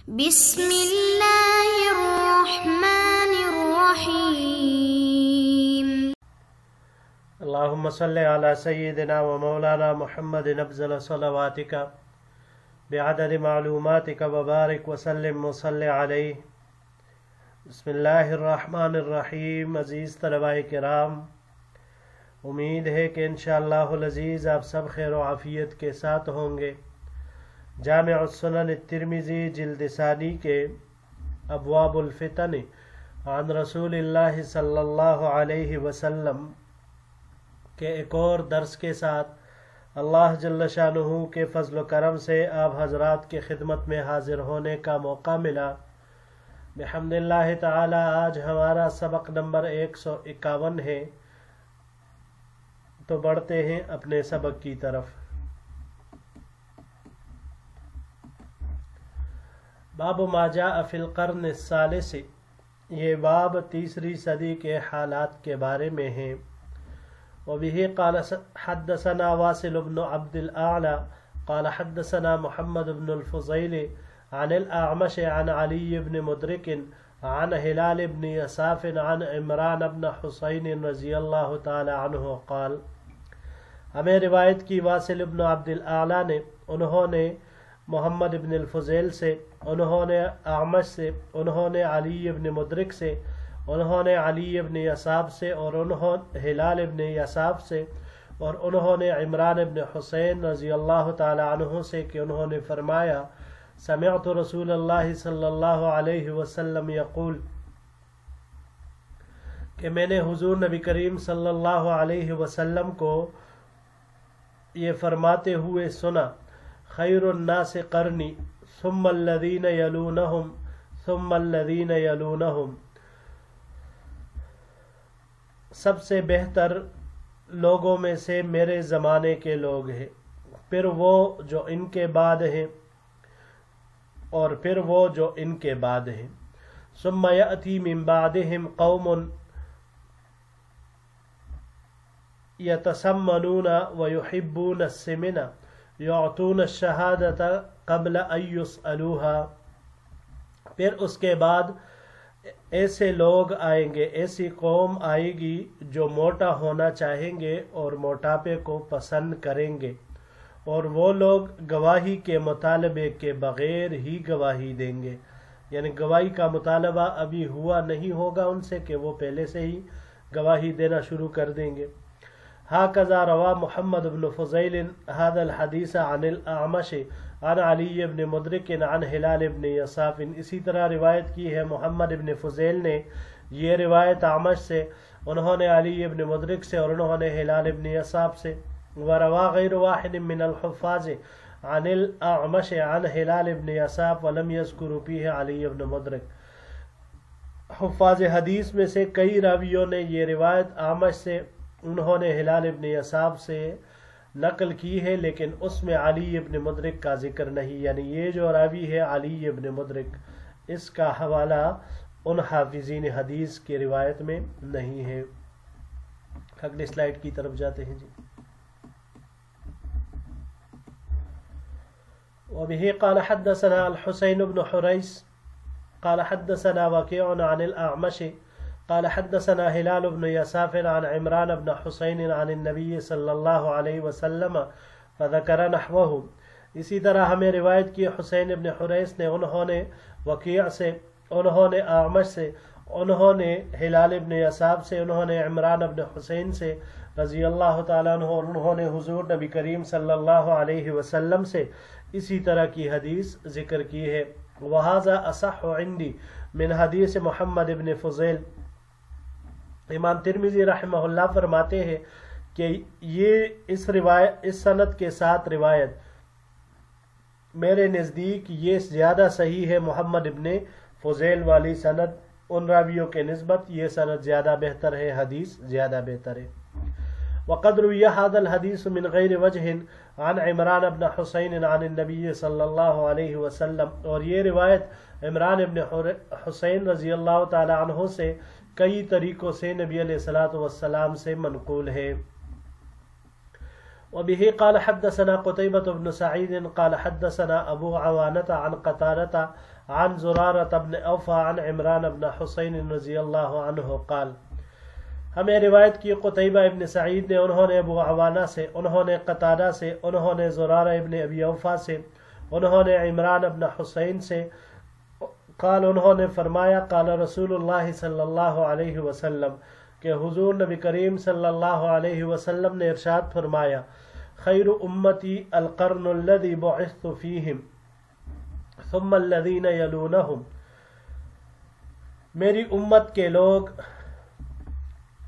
بسم اللہ الرحمن الرحیم۔ اللہم صلی علی سیدنا و مولانا محمد افضل صلواتک بعدد معلوماتک وبارک وسلم وصلی علیہ۔ بسم اللہ الرحمن الرحیم۔ عزیز طلباء کرام، امید ہے کہ انشاءاللہ العزیز آپ سب خیر و عافیت کے ساتھ ہوں گے۔ جامع السنن الترمذی جلد ثانی کے ابواب الفتن عن رسول اللہ صلی اللہ علیہ وسلم کے ایک اور درس کے ساتھ اللہ جل شانہ کے فضل و کرم سے آپ حضرات کے خدمت میں حاضر ہونے کا موقع ملا۔ بحمد اللہ تعالی آج ہمارا سبق نمبر 151 ہے، تو بڑھتے ہیں اپنے سبق کی طرف۔ باب ما جاء فی القرن الثالث، یہ باب تیسری صدی کے حالات کے بارے میں ہیں۔ وبه قال حدثنا واصل بن عبد الأعلى قال حدثنا محمد بن الفضيل عن الأعمش عن علي بن مدرك عن هلال بن يساف عن عمران بن حسين رضی اللہ تعالی عنہ قال، ہمیں روایت کی واصل بن عبد الأعلى نے، انہوں نے محمد بن الفضیل سے، انہوں نے اعمش سے، انہوں نے علی بن مدرک سے، انہوں نے علی بن یساف سے، اور انہوں ہلال بن یساف سے، اور انہوں نے عمران بن حسین رضی اللہ تعالی عنہ سے کہ انہوں نے فرمایا، سمعت رسول اللہ صلی اللہ علیہ وسلم یقول، کہ میں نے حضور نبی کریم صلی اللہ علیہ وسلم کو یہ فرماتے ہوئے سنا، خیر الناس قرنی ثم الذین یلونہم ثم الذین یلونہم، سب سے بہتر لوگوں میں سے میرے زمانے کے لوگ ہیں، پھر وہ جو ان کے بعد ہیں، اور پھر وہ جو ان کے بعد ہیں۔ ثم یأتی من بعدہم قوم یتسمنون ویحبون السمن یعطون الشہادۃ قبل ان یسألوها، پھر اس کے بعد ایسے لوگ آئیں گے، ایسی قوم آئے گی جو موٹا ہونا چاہیں گے اور موٹاپے کو پسند کریں گے، اور وہ لوگ گواہی کے مطالبے کے بغیر ہی گواہی دیں گے، یعنی گواہی کا مطالبہ ابھی ہوا نہیں ہوگا ان سے کہ وہ پہلے سے ہی گواہی دینا شروع کر دیں گے۔ هكذا روى محمد بن فضيل هذا الحديث عن الأعمش عن علي بن مدرك عن هلال بن يساف، اسی طرح روایت کی ہے محمد بن فضیل نے یہ روایت اعمش سے، انہوں نے علی بن مدرک سے، اور انہوں نے ہلال بن یساف سے۔ وروى غير واحد من الحفاظ عن الأعمش عن هلال بن يساف ولم يذكر فيه علي بن مدرك، حفاظ حدیث میں سے کئی راویوں نے یہ روایت اعمش سے، انہوں نے ہلال ابن یساف سے نقل کی ہے، لیکن اس میں علی ابن مدرک کا ذکر نہیں، یعنی یہ جو راوی ہے علی ابن مدرک، اس کا حوالہ ان حافظین حدیث کی روایت میں نہیں ہے۔ اگلی سلائیڈ کی طرف جاتے ہیں جی۔ وبه قال حدثنا الحسين بن حريث قال حدثنا وكيع عن الأعمش قال حدثنا هلال بن يساف عن عمران بن حسين عن النبي صلی اللہ علیہ وسلم فذكر نحوه، اسی طرح ہمیں روایت کی حسین بن حریث نے، انہوں نے وکیع سے، انہوں نے اعمش سے، انہوں نے ہلال بن یساف سے، انہوں نے عمران بن حسین سے رضی اللہ تعالیٰ عنہ، اور انہوں نے حضور نبی کریم صلی اللہ علیہ وسلم سے اسی طرح کی حدیث ذکر کی ہے۔ وهذا اصح عندي من حدیث محمد بن فضیل، امام ترمذی رحمہ اللہ فرماتے ہیں کہ یہ اس سند کے ساتھ روایت میرے نزدیک یہ زیادہ صحیح ہے، محمد ابن فضیل والی سند ان راویوں کے نسبت یہ سند زیادہ بہتر ہے، حدیث زیادہ بہتر ہے۔ وقد روی هذا الحديث من غیر وجہ عن عمران بن حسین عن النبی صلی اللہ علیہ وسلم، اور یہ روایت عمران بن حسین رضی اللہ تعالی عنہ سے کئی طریقوں سے نبی علیہ الصلوۃ والسلام سے منقول ہے۔ وبه قال حدثنا قتيبة بن سعيد قال حدثنا أبو عوانة عن قتادة عن زرارة بن اوفا عن عمران بن حسین رضی اللہ عنہ قال. ہمیں روایت کی قتیبہ ابن سعید نے، انہوں نے ابو عوانہ سے، انہوں نے قتادہ سے، انہوں نے زرارہ ابن ابی اوفا سے، انہوں نے عمران ابن حسین سے قال، انہوں نے فرمایا قال رسول اللہ صلی اللہ علیہ وسلم کہ حضور نبی کریم صلی اللہ علیہ وسلم نے ارشاد فرمایا خیر امتی القرن الذی بعثت فیہم ثم الذین یلونہم. میری امت کے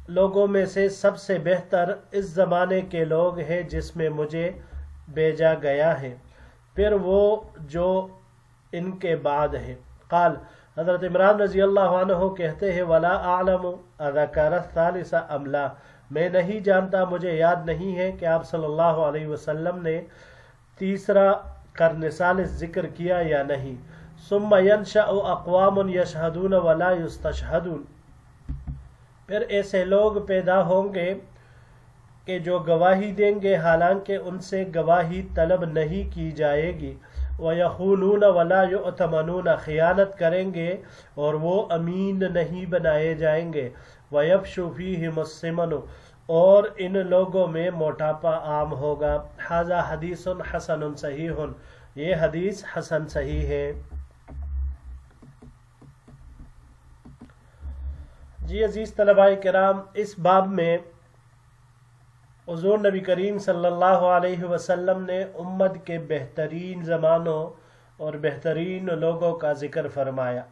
لوگوں میں سے سب سے بہتر اس زمانے کے لوگ ہیں جس میں مجھے بھیجا گیا ہے، پھر وہ جو ان کے بعد ہے. قال، حضرت عمران رضی اللہ عنہ کہتے ہیں ولا اعلم اذکر الثالث ام لا، میں نہیں جانتا، مجھے یاد نہیں ہے کہ آپ صلی اللہ علیہ وسلم نے تیسرا قرن ثالث ذکر کیا یا نہیں. ثم ينشأ اقوام یشہدون ولا یستشہدون، پھر ایسے لوگ پیدا ہوں گے کہ جو گواہی دیں گے حالانکہ ان سے گواہی طلب نہیں کی جائے گی. وَيَخُونُونَ وَلَا يُؤْتَمَنُونَ، خیانت کریں گے اور وہ امین نہیں بنائے جائیں گے. وَيَفْشُ فِيهِمُ السِّمَنُ، اور ان لوگوں میں موٹاپا عام ہوگا. ھذا حدیث حسن صحیح، یہ حدیث حسن صحیح ہے. جی عزیز طلباء کرام، اس باب میں حضور نبی کریم صلی اللہ علیہ وسلم نے امت کے بہترین زمانوں اور بہترین لوگوں کا ذکر فرمایا.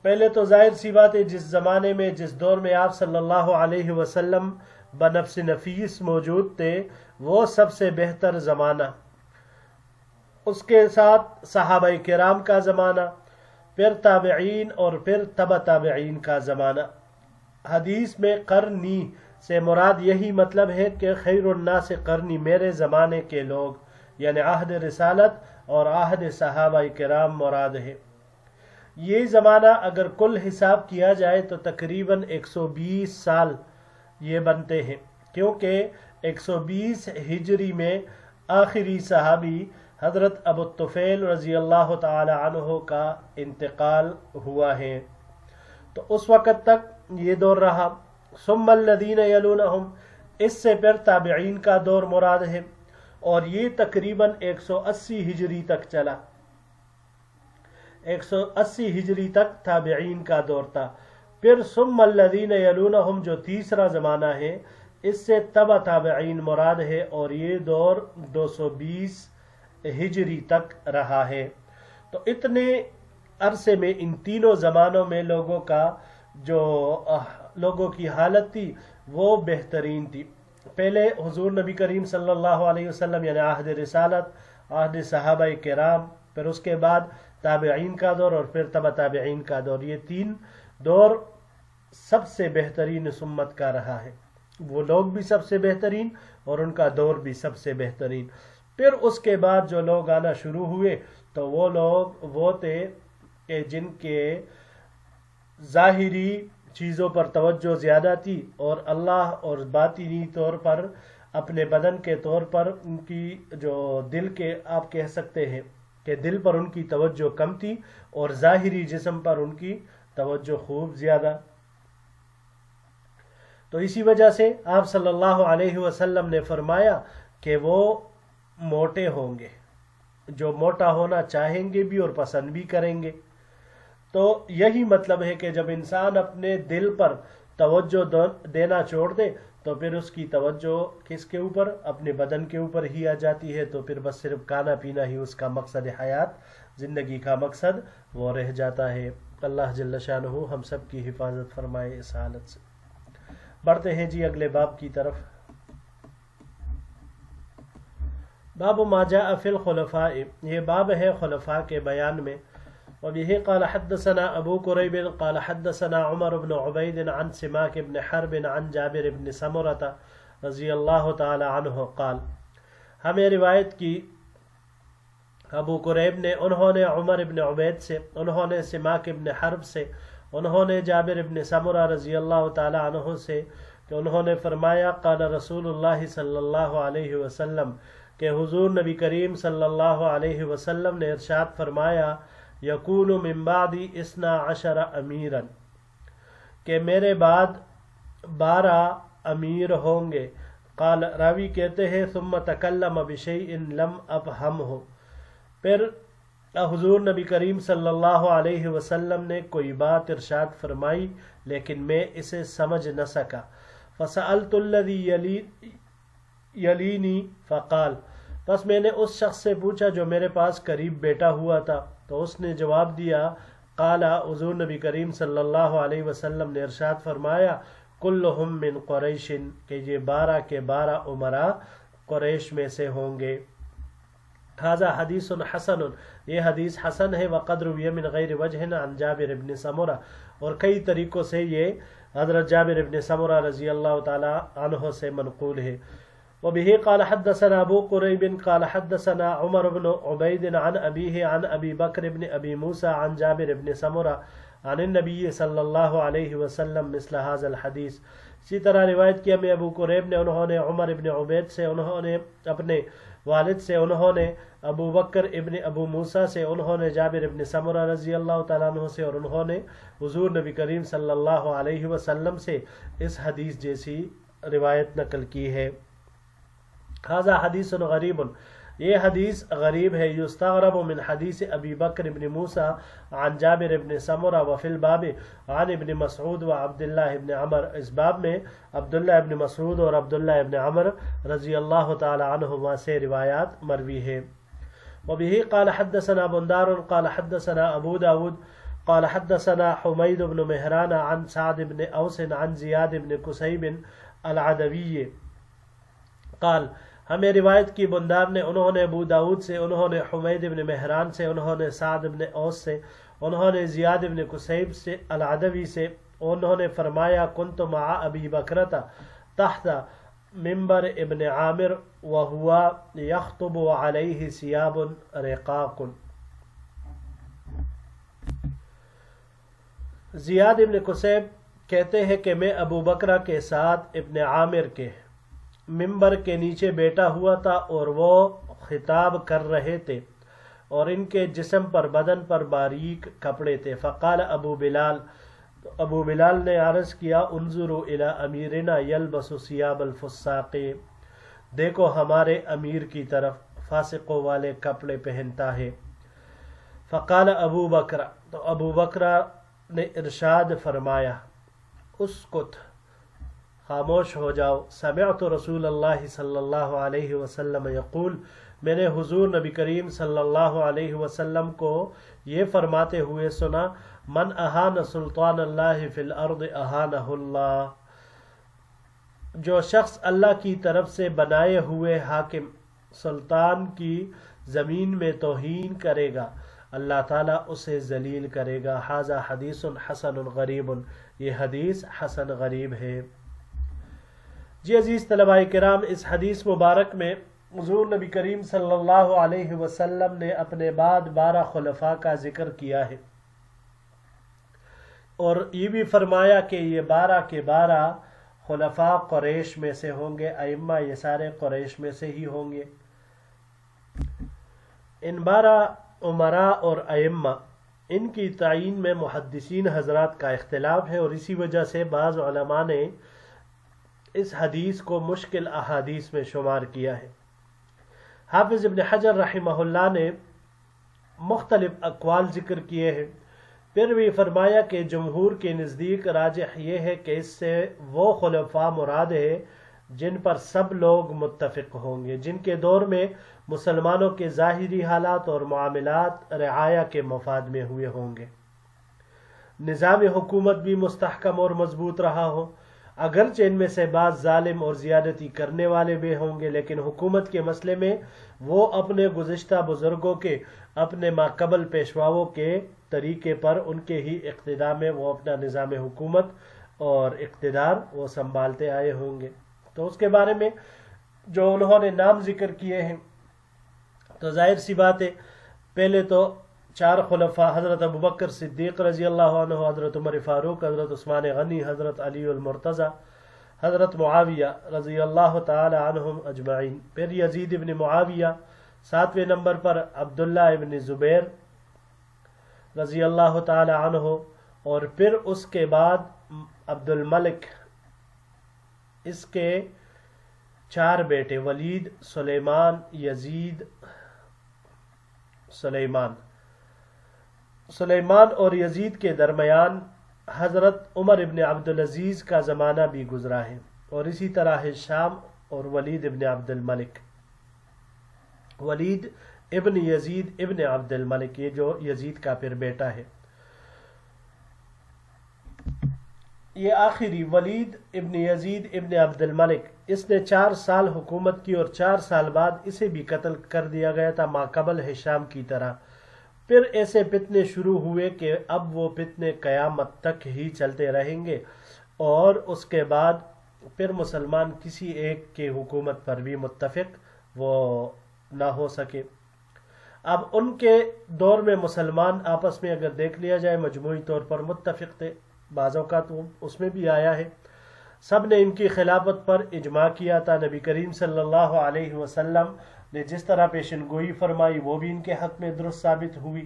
پہلے تو ظاہر سی بات ہے، جس زمانے میں، جس دور میں آپ صلی اللہ علیہ وسلم بنفس نفیس موجود تھے، وہ سب سے بہتر زمانہ. اس کے ساتھ صحابہ کرام کا زمانہ، پھر تابعین اور پھر تبع تابعین کا زمانہ. حدیث میں قرنی سے مراد یہی مطلب ہے کہ خیر الناس قرنی، میرے زمانے کے لوگ، یعنی عہد رسالت اور عہد صحابہ کرام مراد ہے. یہ زمانہ اگر کل حساب کیا جائے تو تقریباً 120 سال یہ بنتے ہیں، کیونکہ 120 ہجری میں آخری صحابی حضرت ابو الطفیل رضی اللہ تعالی عنہ کا انتقال ہوا ہے. تو اس وقت تک یہ دور رہا. ثم الذین یلونہم، اس سے پھر تابعین کا دور مراد ہے، اور یہ تقریباً 180 ہجری تک چلا. 180 ہجری تک تابعین کا دور تھا. پھر ثم الذین یلونہم جو تیسرا زمانہ ہے، اس سے تبع تابعین مراد ہے، اور یہ دور 220 ہجری تک رہا ہے. تو اتنے عرصے میں ان تینوں زمانوں میں لوگوں کی حالت تھی وہ بہترین تھی. پہلے حضور نبی کریم صلی اللہ علیہ وسلم یعنی عہد رسالت، عہد صحابہ کرام، پھر اس کے بعد تابعین کا دور اور پھر تبع تابعین کا دور. یہ تین دور سب سے بہترین اس امت کا رہا ہے. وہ لوگ بھی سب سے بہترین اور ان کا دور بھی سب سے بہترین. پھر اس کے بعد جو لوگ آنا شروع ہوئے تو وہ لوگ وہ تھے کہ جن کے ظاہری چیزوں پر توجہ زیادہ تھی اور اللہ اور باطنی طور پر اپنے بدن کے طور پر ان کی جو دل کے آپ کہہ سکتے ہیں کہ دل پر ان کی توجہ کم تھی اور ظاہری جسم پر ان کی توجہ خوب زیادہ. تو اسی وجہ سے آپ صلی اللہ علیہ وسلم نے فرمایا کہ وہ موٹے ہوں گے، جو موٹا ہونا چاہیں گے بھی اور پسند بھی کریں گے. تو یہی مطلب ہے کہ جب انسان اپنے دل پر توجہ دینا چھوڑ دے تو پھر اس کی توجہ کس کے اوپر؟ اپنے بدن کے اوپر ہی آ جاتی ہے. تو پھر بس صرف کھانا پینا ہی اس کا مقصد حیات، زندگی کا مقصد وہ رہ جاتا ہے. اللہ جل شانہ ہم سب کی حفاظت فرمائے اس حالت سے. بڑھتے ہیں جی اگلے باب کی طرف. باب ما جاء فی الخلفاء، یہ باب ہے خلفاء کے بیان میں. وبه قال حدثنا ابو قریب قال حدثنا عمر بن عبید عن سماک بن حرب عن جابر بن سمرة رضی اللہ تعالی عنہ قال، ہمیں روایت کی ابو قریب نے، انہوں نے عمر بن عبید سے، انہوں نے سماک بن حرب سے، انہوں نے جابر بن سمرہ رضی اللہ تعالی عنہ سے کہ انہوں نے فرمایا قال رسول اللہ صلی اللہ علیہ وسلم، کہ حضور نبی کریم صلی اللہ علیہ وسلم نے ارشاد فرمایا یکون من بعدی 12 امیرا، کہ میرے بعد 12 امیر ہوں گے۔ قال راوی کہتے ہیں ثم تکلم بشیء لم افہمہ، پھر حضور نبی کریم صلی اللہ علیہ وسلم نے کوئی بات ارشاد فرمائی لیکن میں اسے سمجھ نہ سکا۔ فسألت الذی یلینی فقال، پس میں نے اس شخص سے پوچھا جو میرے پاس قریب بیٹا ہوا تھا، تو اس نے جواب دیا، قال، حضور نبی کریم صلی اللہ علیہ وسلم نے ارشاد فرمایا، کلہم من قریش، کہ یہ 12 کے 12 امراء قریش میں سے ہوں گے۔ ھذا حدیث حسن، یہ حدیث حسن ہے۔ وقد روی من غیر وجہ عن جابر بن سمرہ، اور کئی طریقوں سے یہ حضرت جابر بن سمرہ رضی اللہ تعالی عنہ سے منقول ہے۔ وبه قال حدثنا ابو قریب قال حدثنا عمر بن عبید عن ابیہ عن ابی بکر بن ابی موسیٰ عن جابر بن سمرہ عن النبی صلی اللہ علیہ وسلم مثل هذا الحدیث۔ اسی طرح روایت کیا میں ابو قریب نے، انہوں نے عمر ابن عبید سے، انہوں نے اپنے والد سے، انہوں نے ابو بکر ابن ابو موسیٰ سے، انہوں نے جابر ابن سمرہ رضی اللہ تعالیٰ عنہ سے، اور انہوں نے حضور نبی کریم صلی اللہ علیہ وسلم سے اس حدیث جیسی روایت نقل کی ہے۔ ھذا حدیث غریب، یہ حدیث غریب ہے۔ یستغرب من حدیث ابی بکر بن موسیٰ عن جابر بن سمرہ وفی الباب عن ابن مسعود و عبداللہ ابن عمر، اس باب میں عبداللہ ابن مسعود اور عبداللہ ابن عمر رضی اللہ تعالی عنہما سے روایات مروی ہے۔ وبه قال حدثنا بندار قال حدثنا ابو داود قال حدثنا حمید بن مہران عن سعد بن اوس عن زیاد بن قصیب العدوی قال، ہمیں روایت کی بندار نے، انہوں نے ابو داود سے، انہوں نے حمید بن مہران سے، انہوں نے سعد بن اوس سے، انہوں نے زیاد بن قصیب سے العدوی سے، انہوں نے فرمایا، کنت مع ابی بکرۃ تحت منبر ابن عامر وہو یخطب علیہ ثیاب رقاق۔ زیاد بن قصیب کہتے ہیں کہ میں ابو بکرہ کے ساتھ ابن عامر کے ممبر کے نیچے بیٹھا ہوا تھا اور وہ خطاب کر رہے تھے، اور ان کے جسم پر، بدن پر باریک کپڑے تھے۔ فقال ابو بلال نے عرض کیا، انظروا الی امیرنا یلبس ثیاب الفساق، دیکھو ہمارے امیر کی طرف، فاسقوں والے کپڑے پہنتا ہے۔ فقال ابو بکر، تو ابو بکر نے ارشاد فرمایا، اسکت، خاموش ہو جاؤ۔ سمعت رسول اللہ صلی اللہ علیہ وسلم یقول، میں نے حضور نبی کریم صلی اللہ علیہ وسلم کو یہ فرماتے ہوئے سنا، من اہان سلطان اللہ فی الارض اہانہ اللہ، جو شخص اللہ کی طرف سے بنائے ہوئے حاکم سلطان کی زمین میں توہین کرے گا، اللہ تعالیٰ اسے ذلیل کرے گا۔ ھذا حدیث حسن غریب، یہ حدیث حسن غریب ہے۔ جی عزیز طلباء کرام، اس حدیث مبارک میں حضور نبی کریم صلی اللہ علیہ وسلم نے اپنے بعد 12 خلفاء کا ذکر کیا ہے، اور یہ بھی فرمایا کہ یہ 12 کے 12 خلفاء قریش میں سے ہوں گے، ائمہ یہ سارے قریش میں سے ہی ہوں گے۔ ان 12 امراء اور ائمہ، ان کی تعین میں محدثین حضرات کا اختلاف ہے، اور اسی وجہ سے بعض علماء نے اس حدیث کو مشکل احادیث میں شمار کیا ہے۔ حافظ ابن حجر رحمہ اللہ نے مختلف اقوال ذکر کیے ہیں، پھر بھی فرمایا کہ جمہور کے نزدیک راجح یہ ہے کہ اس سے وہ خلفاء مراد ہے جن پر سب لوگ متفق ہوں گے، جن کے دور میں مسلمانوں کے ظاہری حالات اور معاملات رعایا کے مفاد میں ہوئے ہوں گے، نظام حکومت بھی مستحکم اور مضبوط رہا ہو، اگرچہ ان میں سے بعض ظالم اور زیادتی کرنے والے بھی ہوں گے، لیکن حکومت کے مسئلے میں وہ اپنے گزشتہ بزرگوں کے، اپنے ماقبل پیشواؤں کے طریقے پر، ان کے ہی اقتداء میں وہ اپنا نظام حکومت اور اقتدار وہ سنبھالتے آئے ہوں گے۔ تو اس کے بارے میں جو انہوں نے نام ذکر کیے ہیں، تو ظاہر سی بات ہے، پہلے تو 4 خلفاء، حضرت ابوبکر صدیق رضی اللہ عنہ، حضرت عمر فاروق، حضرت عثمان غنی، حضرت علی المرتضی، حضرت معاویہ رضی اللہ تعالی عنہم اجمعین، پھر یزید ابن معاویہ، 7ویں نمبر پر عبداللہ ابن زبیر، رضی اللہ تعالی عنہ، اور پھر اس کے بعد عبد الملک، اس کے 4 بیٹے ولید، سلیمان، یزید، سلیمان اور یزید کے درمیان حضرت عمر ابن عبدالعزیز کا زمانہ بھی گزرا ہے، اور اسی طرح ہشام اور ولید ابن عبد الملک، ولید ابن یزید ابن عبد الملک، یہ جو یزید کا پھر بیٹا ہے۔ یہ آخری ولید ابن یزید ابن عبد الملک، اس نے 4 سال حکومت کی، اور 4 سال بعد اسے بھی قتل کر دیا گیا تھا ماقبل ہشام کی طرح۔ پھر ایسے فتنے شروع ہوئے کہ اب وہ فتنے قیامت تک ہی چلتے رہیں گے، اور اس کے بعد پھر مسلمان کسی ایک کے حکومت پر بھی متفق وہ نہ ہو سکے۔ اب ان کے دور میں مسلمان آپس میں اگر دیکھ لیا جائے مجموعی طور پر متفق تھے، بعض اوقات اس میں بھی آیا ہے، سب نے ان کی خلافت پر اجماع کیا تھا۔ نبی کریم صلی اللہ علیہ وسلم نے جس طرح پیشن گوئی فرمائی وہ بھی ان کے حق میں درست ثابت ہوئی۔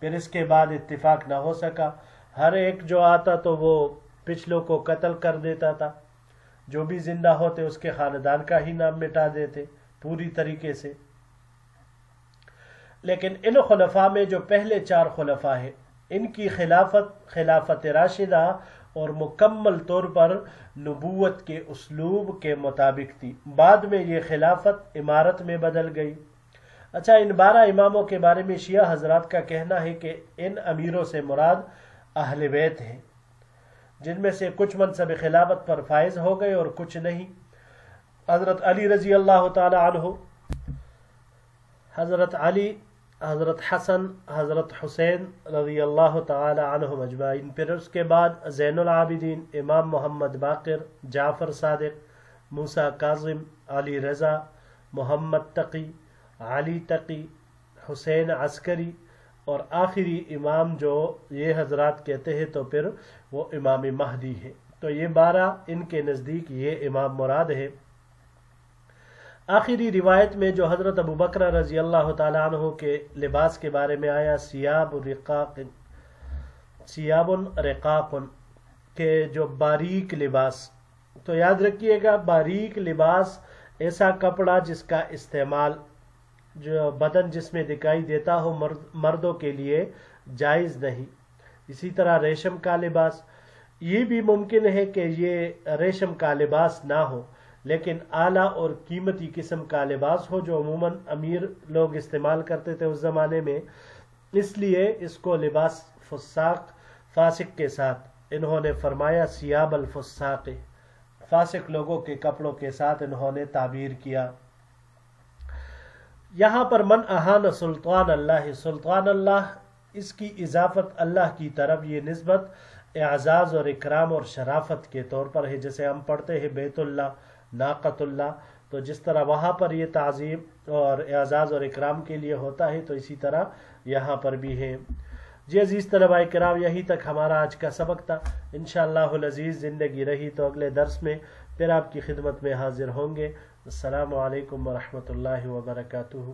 پھر اس کے بعد اتفاق نہ ہو سکا، ہر ایک جو آتا تو وہ پچھلوں کو قتل کر دیتا تھا، جو بھی زندہ ہوتے اس کے خاندان کا ہی نام مٹا دیتے پوری طریقے سے۔ لیکن ان خلفاء میں جو پہلے 4 خلفاء ہیں، ان کی خلافت راشدہ اور مکمل طور پر نبوت کے اسلوب کے مطابق تھی۔ بعد میں یہ خلافت امارت میں بدل گئی۔ اچھا، ان 12 اماموں کے بارے میں شیعہ حضرات کا کہنا ہے کہ ان امیروں سے مراد اہل بیت ہیں، جن میں سے کچھ منصب خلافت پر فائز ہو گئے اور کچھ نہیں۔ حضرت علی رضی اللہ تعالی عنہ، حضرت علی، حضرت حسن، حضرت حسین رضی اللہ تعالی عنہم اجمعین، پھر اس کے بعد زین العابدین، امام محمد باقر، جعفر صادق، موسیٰ کاظم، علی رضا، محمد تقی، علی تقی، حسین عسکری، اور آخری امام جو یہ حضرات کہتے ہیں تو پھر وہ امام مہدی ہے۔ تو یہ 12 ان کے نزدیک یہ امام مراد ہے۔ آخری روایت میں جو حضرت ابو بکر رضی اللہ تعالیٰ عنہ کے لباس کے بارے میں آیا، سیاب رقاق، کہ جو باریک لباس، تو یاد رکھیے گا باریک لباس ایسا کپڑا جس کا استعمال جو بدن جس میں دکھائی دیتا ہو مردوں کے لیے جائز نہیں۔ اسی طرح ریشم کا لباس، یہ بھی ممکن ہے کہ یہ ریشم کا لباس نہ ہو لیکن اعلیٰ اور قیمتی قسم کا لباس ہو جو عموماً امیر لوگ استعمال کرتے تھے اس زمانے میں، اس لیے اس کو لباس فاسق کے ساتھ انہوں نے فرمایا سیاب الفساق، فاسق لوگوں کے کپڑوں کے ساتھ انہوں نے تعبیر کیا۔ یہاں پر من اہان سلطان اللہ، سلطان اللہ، اس کی اضافت اللہ کی طرف، یہ نسبت اعزاز اور اکرام اور شرافت کے طور پر ہے، جیسے ہم پڑھتے ہیں بیت اللہ، ناقۃ اللہ، تو جس طرح وہاں پر یہ تعظیم اور اعزاز اور اکرام کے لیے ہوتا ہے تو اسی طرح یہاں پر بھی ہے۔ جی عزیز طلباء کرام، یہی تک ہمارا آج کا سبق تھا۔ انشاءاللہ العزیز زندگی رہی تو اگلے درس میں پھر آپ کی خدمت میں حاضر ہوں گے۔ السلام علیکم ورحمۃ اللہ وبرکاتہ۔